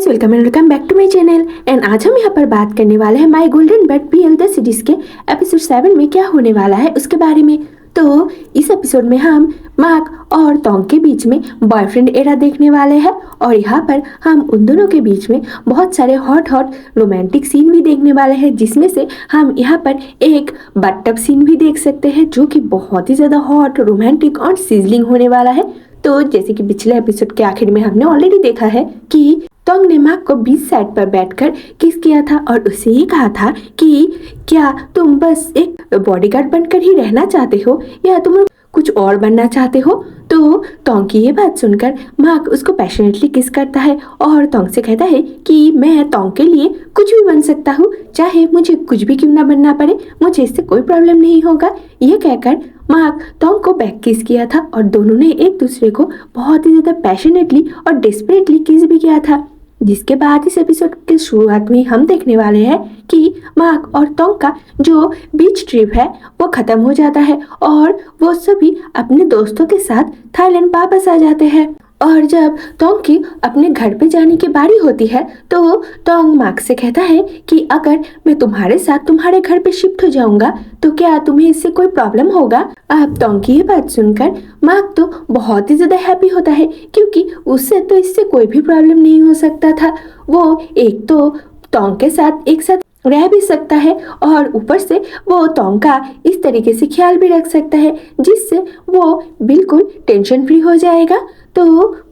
Guys, welcome back to my channel. And आज हम यहाँ पर बात करने वाले हैं my golden but BL the series के एपिसोड 7 में क्या होने वाला है उसके बारे में। तो इस एपिसोड में हम मार्क और टॉम के बीच में बॉयफ्रेंड एरा देखने वाले हैं और यहाँ पर हम उन दोनों के बीच में बहुत सारे हॉट रोमांटिक सीन भी देखने वाले हैं, जिसमें से हम यहाँ पर एक बटटब सीन भी देख सकते हैं जो कि बहुत ही ज़्यादा हॉट, रोमांटिक और सिजलिंग होने वाला है। तो जैसे कि पिछले एपिसोड के आखिर में हमने ऑलरेडी देखा है कि टोंग ने मार्क को बीच साइड पर बैठकर किस किया था और उससे ये कहा था कि क्या तुम बस एक बॉडीगार्ड बनकर ही रहना चाहते हो या तुम कुछ और बनना चाहते हो। तो टोंग की ये बात सुनकर मार्क उसको पैशनेटली किस करता है और टोंग से कहता है कि मैं टोंग के लिए कुछ भी बन सकता हूँ, चाहे मुझे कुछ भी क्यों ना बनना पड़े, मुझे इससे कोई प्रॉब्लम नहीं होगा। ये कहकर मार्क टोंग को बैक किस किया था और दोनों ने एक दूसरे को बहुत ही ज्यादा पैशनेटली और डेस्परेटली किस भी किया था। जिसके बाद इस एपिसोड के शुरुआत में हम देखने वाले हैं कि मार्क और टोंग का जो बीच ट्रिप है वो खत्म हो जाता है और वो सभी अपने दोस्तों के साथ थाईलैंड वापस आ जाते हैं। और जब टोंग की अपने घर पे जाने की बारी होती है तो टोंग मार्क से कहता है कि अगर मैं तुम्हारे साथ तुम्हारे घर पे शिफ्ट हो जाऊंगा तो क्या तुम्हें इससे कोई प्रॉब्लम होगा। अब टोंग की ये बात सुनकर मार्क तो बहुत ही ज्यादा हैप्पी होता है क्योंकि उससे तो इससे कोई भी प्रॉब्लम नहीं हो सकता था। वो एक तो टोंग के साथ एक साथ रह भी सकता है और ऊपर से वो टोंग का इस तरीके से ख्याल भी रख सकता है जिससे वो बिल्कुल टेंशन फ्री हो जाएगा। तो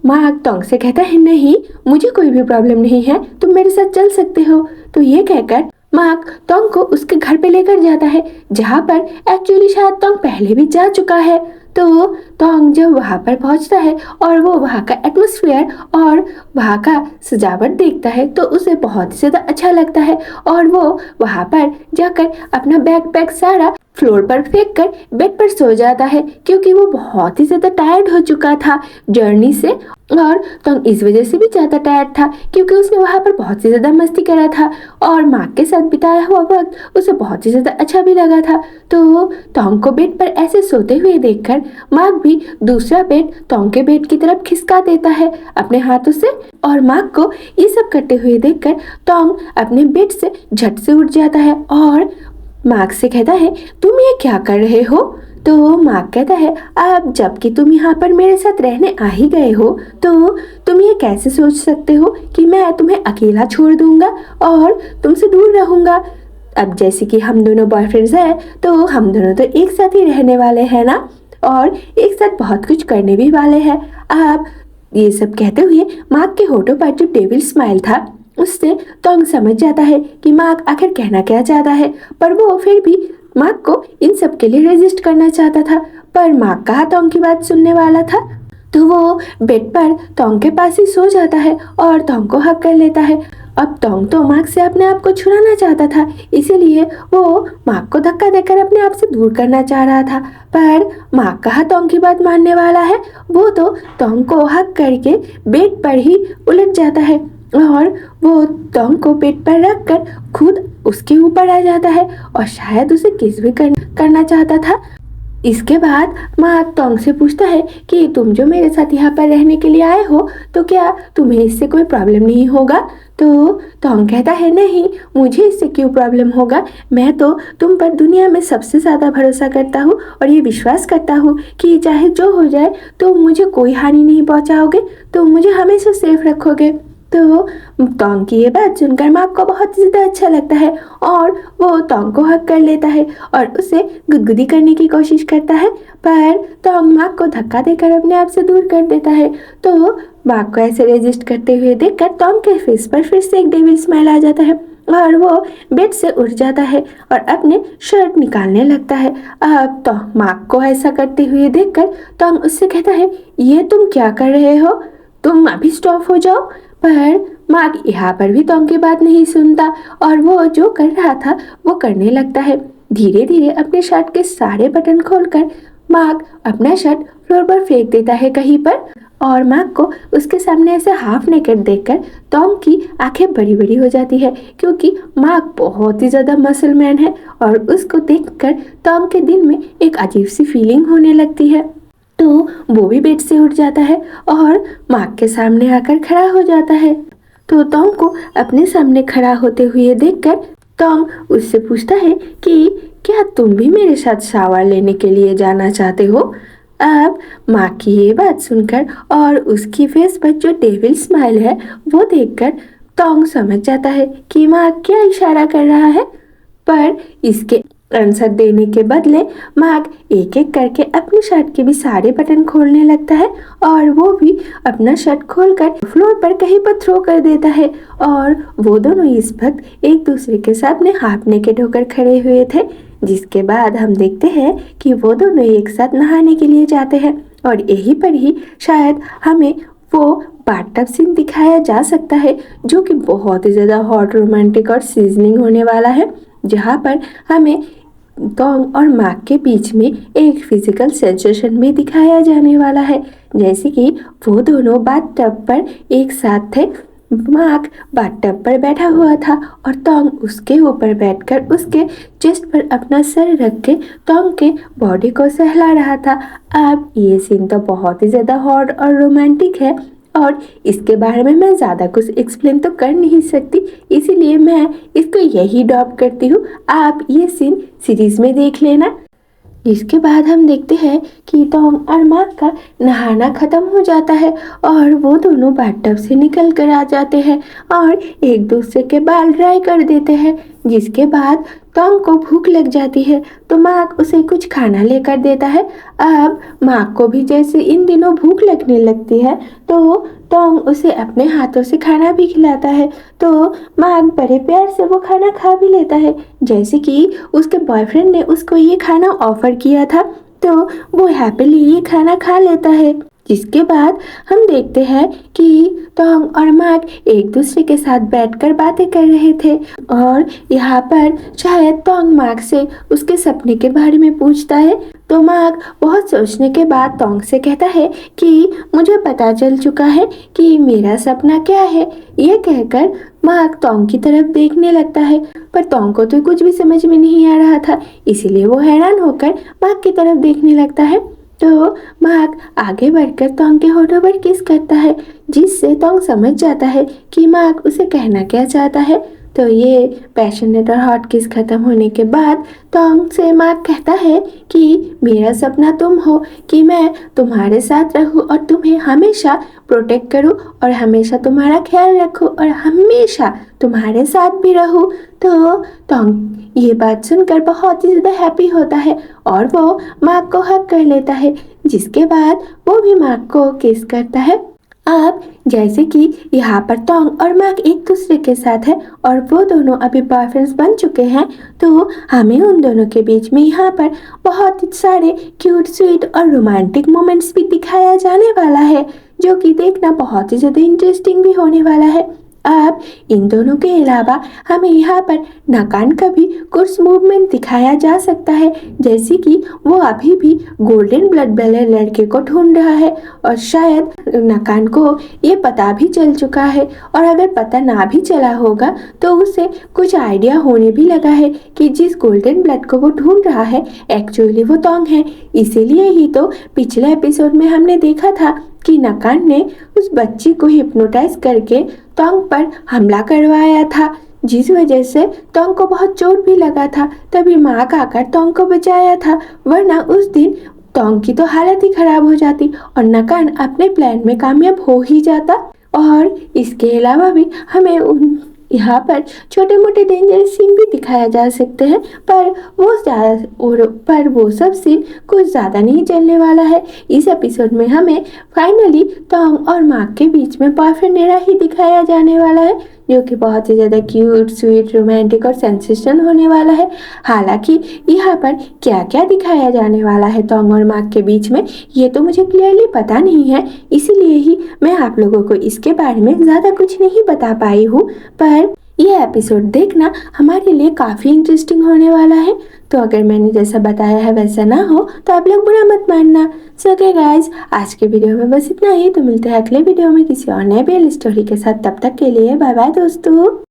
मार्क टोंग से कहता है नहीं, मुझे कोई भी प्रॉब्लम नहीं है, तुम मेरे साथ चल सकते हो। तो ये कहकर मार्क टोंग को उसके घर पे लेकर जाता है जहाँ पर एक्चुअली शायद टोंग पहले भी जा चुका है। तो टोंग जब वहाँ पर पहुँचता है और वो वहाँ का एटमॉस्फेयर और वहाँ का सजावट देखता है तो उसे बहुत ज़्यादा अच्छा लगता है और वो वहाँ पर जाकर अपना बैग सारा फ्लोर पर फेंक कर बेड पर सो जाता है क्योंकि वो बहुत ही ज़्यादा टायर्ड हो चुका था जर्नी से। और टोंग इस वजह से भी ज़्यादा टायर्ड था क्योंकि उसने वहाँ पर बहुत ही ज़्यादा मस्ती करा था और मार्क के साथ बिताया हुआ वक्त उसे बहुत ही ज़्यादा अच्छा भी लगा था। तो टोंग को बेड पर ऐसे सोते हुए देखकर मार्क भी दूसरा बेड टोंग के बेड की तरफ खिसका देता है अपने हाथों से और मार्क को ये सब करते हुए देखकर टोंग अपने बेड से झट से उठ जाता है और मार्क से कहता है तुम ये क्या कर रहे हो। तो मार्क कहता है अब जबकि तुम यहाँ पर मेरे साथ रहने आ ही गए हो तो तुम ये कैसे सोच सकते हो कि मैं तुम्हें अकेला छोड़ दूंगा और तुमसे दूर रहूंगा। अब जैसे कि हम दोनों बॉयफ्रेंड्स हैं तो हम दोनों तो एक साथ ही रहने वाले हैं ना और एक साथ बहुत कुछ करने भी वाले हैं। अब ये सब कहते हुए मार्क के होठों पर जो डेविल स्माइल था उससे टोंग समझ जाता है कि मार्क आखिर कहना क्या चाहता है, पर वो फिर भी मार्क को इन सब के लिए रेजिस्ट करना चाहता था। पर मार्क कहाँ टोंग की बात सुनने वाला था। तो वो बेड पर टोंग के पास ही सो जाता है और टोंग को हक कर लेता है। अब टोंग तो मार्क से अपने आप को छुड़ाना चाहता था, इसीलिए वो मार्क को धक्का देकर अपने आप से दूर करना चाह रहा था। पर मार्क कहाँ टोंग की बात मानने वाला है, वो तो टोंग को हक करके बेड पर ही उलट जाता है और वो टोंग को बेड पर रखकर खुद उसके ऊपर आ जाता है और शायद उसे किस भी करना चाहता था। इसके बाद मार्क टोंग से पूछता है कि तुम जो मेरे साथ यहाँ पर रहने के लिए आए हो तो क्या तुम्हें इससे कोई प्रॉब्लम नहीं होगा। तो टोंग कहता है नहीं, मुझे इससे क्यों प्रॉब्लम होगा, मैं तो तुम पर दुनिया में सबसे ज़्यादा भरोसा करता हूँ और ये विश्वास करता हूँ कि चाहे जो हो जाए तो मुझे कोई हानि नहीं पहुँचाओगे, तो मुझे हमेशा सेफ रखोगे। तो टोंग की ये बात सुनकर मार्क को बहुत ज़्यादा अच्छा लगता है और वो टोंग को हक कर लेता है और उसे गुदगुदी करने की कोशिश करता है, पर टोंग मार्क को धक्का देकर अपने आप से दूर कर देता है। तो मार्क को ऐसे रेजिस्ट करते हुए देखकर टोंग के फेस पर फिर से एक डेविल स्माइल आ जाता है और वो बेड से उठ जाता है और अपने शर्ट निकालने लगता है। अब तो मार्क को ऐसा करते हुए देखकर टोंग उससे कहता है ये तुम क्या कर रहे हो, तुम अभी स्टॉप हो जाओ। पर मार्क यहाँ पर भी टोंग की बात नहीं सुनता और वो जो कर रहा था वो करने लगता है। धीरे धीरे अपने शर्ट के सारे बटन खोलकर मार्क अपना शर्ट फ्लोर पर फेंक देता है कहीं पर और मार्क को उसके सामने ऐसे हाफ नेकेड देखकर टोंग की आंखें बड़ी बड़ी हो जाती है क्योंकि मार्क बहुत ही ज़्यादा मसल मैन है और उसको देखकर टोंग के दिल में एक अजीब सी फीलिंग होने लगती है। तो वो भी बेड से उठ जाता है और मार्क के सामने आकर खड़ा हो जाता है। तो तोंग को अपने सामने खड़ा होते हुए देखकर तोंग उससे पूछता है कि क्या तुम भी मेरे साथ शावर लेने के लिए जाना चाहते हो। अब माँ की ये बात सुनकर और उसकी फेस पर जो डेविल स्माइल है वो देखकर तोंग समझ जाता है कि माँ क्या इशारा कर रहा है, पर इसके आंसर देने के बदले मार्क एक एक करके अपनी शर्ट के भी सारे बटन खोलने लगता है और वो भी अपना शर्ट खोलकर फ्लोर पर कहीं पर थ्रो कर देता है। और वो दोनों इस वक्त एक दूसरे के सामने हाथ नेकेड होकर खड़े हुए थे, जिसके बाद हम देखते हैं कि वो दोनों एक साथ नहाने के लिए जाते हैं और यहीं पर ही शायद हमें वो बाथटब सीन दिखाया जा सकता है जो कि बहुत ही ज़्यादा हॉट, रोमांटिक और सीजनिंग होने वाला है, जहाँ पर हमें तोंग और मार्क के बीच में एक फिजिकल सेंसेशन भी दिखाया जाने वाला है। जैसे कि वो दोनों बाथटब पर एक साथ थे, मार्क बाथटब पर बैठा हुआ था और तोंग उसके ऊपर बैठकर उसके चेस्ट पर अपना सर रख के तोंग के बॉडी को सहला रहा था। अब ये सीन तो बहुत ही ज़्यादा हॉट और रोमांटिक है और इसके बारे में मैं ज़्यादा कुछ एक्सप्लेन तो कर नहीं सकती, इसीलिए मैं इसको यही ड्रॉप करती हूँ। आप ये सीन सीरीज में देख लेना। इसके बाद हम देखते हैं कि टॉम और मार्क का नहाना ख़त्म हो जाता है और वो दोनों बाथटब से निकल कर आ जाते हैं और एक दूसरे के बाल ड्राई कर देते हैं। जिसके बाद टॉम को भूख लग जाती है तो मार्क उसे कुछ खाना लेकर देता है। अब मार्क को भी जैसे इन दिनों भूख लगने लगती है तो टॉम उसे अपने हाथों से खाना भी खिलाता है, तो मार्क बड़े प्यार से वो खाना खा भी लेता है। जैसे कि उसके बॉयफ्रेंड ने उसको ये खाना ऑफर किया था तो वो हैप्पीली ये खाना खा लेता है। जिसके बाद हम देखते हैं कि टॉम और मार्क एक दूसरे के साथ बैठकर बातें कर रहे थे और यहाँ पर शायद टॉम मार्क से उसके सपने के बारे में पूछता है, तो मार्क बहुत सोचने के बाद टॉम से कहता है कि मुझे पता चल चुका है कि मेरा सपना क्या है। ये कहकर मार्क टॉम की तरफ देखने लगता है, पर टॉम को तो कुछ भी समझ में नहीं आ रहा था, इसीलिए वो हैरान होकर मार्क की तरफ देखने लगता है। तो मार्क आगे बढ़कर टॉम के होठों पर किस करता है, जिससे टॉम समझ जाता है कि मार्क उसे कहना क्या चाहता है। तो ये पैशनेट और हॉट किस खत्म होने के बाद टॉम से मार्क कहता है कि मेरा सपना तुम हो, कि मैं तुम्हारे साथ रहूं और तुम्हें हमेशा प्रोटेक्ट करूं और हमेशा तुम्हारा ख्याल रखूं और हमेशा तुम्हारे साथ भी रहूं। तो टॉम ये बात सुनकर बहुत ही ज़्यादा हैप्पी होता है और वो मार्क को हग कर लेता है, जिसके बाद वो भी मार्क को किस करता है। अब जैसे कि यहाँ पर टॉम और मार्क एक दूसरे के साथ है और वो दोनों अभी बॉयफ्रेंड्स बन चुके हैं, तो हमें उन दोनों के बीच में यहाँ पर बहुत ही सारे क्यूट, स्वीट और रोमांटिक मोमेंट्स भी दिखाया जाने वाला है, जो कि देखना बहुत ही ज़्यादा इंटरेस्टिंग भी होने वाला है। अब इन दोनों के अलावा हमें यहाँ पर नकान का भी कुछ मूवमेंट दिखाया जा सकता है, जैसे कि वो अभी भी गोल्डन ब्लड वाले लड़के को ढूंढ रहा है और शायद नकान को ये पता भी चल चुका है, और अगर पता ना भी चला होगा तो उसे कुछ आइडिया होने भी लगा है कि जिस गोल्डन ब्लड को वो ढूंढ रहा है एक्चुअली वो टॉन्ग है। इसीलिए ही तो पिछले एपिसोड में हमने देखा था कि नकान ने उस बच्ची को हिप्नोटाइज करके टॉन्ग पर हमला करवाया था, जिस वजह से टॉन्ग को बहुत चोट भी लगा था। तभी मार्क आकर टॉन्ग को बचाया था, वरना उस दिन टॉन्ग की तो हालत ही खराब हो जाती और नकान अपने प्लान में कामयाब हो ही जाता। और इसके अलावा भी हमें यहाँ पर छोटे मोटे डेंजरस सीन भी दिखाया जा सकते हैं, पर वो सब सीन कुछ ज़्यादा नहीं चलने वाला है। इस एपिसोड में हमें फाइनली टॉम और मार्क के बीच में बॉयफ्रेंड एरा ही दिखाया जाने वाला है, जो कि बहुत ही ज़्यादा क्यूट, स्वीट, रोमांटिक और सेंसेशनल होने वाला है। हालांकि यहाँ पर क्या क्या दिखाया जाने वाला है टॉम और मार्क के बीच में ये तो मुझे क्लियरली पता नहीं है, इसीलिए ही मैं आप लोगों को इसके बारे में ज़्यादा कुछ नहीं बता पाई हूँ। पर ये एपिसोड देखना हमारे लिए काफ़ी इंटरेस्टिंग होने वाला है। तो अगर मैंने जैसा बताया है वैसा ना हो तो आप लोग बुरा मत मानना। सो ओके गाइज, आज के वीडियो में बस इतना ही। तो मिलते हैं अगले वीडियो में किसी और नए रियल स्टोरी के साथ। तब तक के लिए बाय बाय दोस्तों।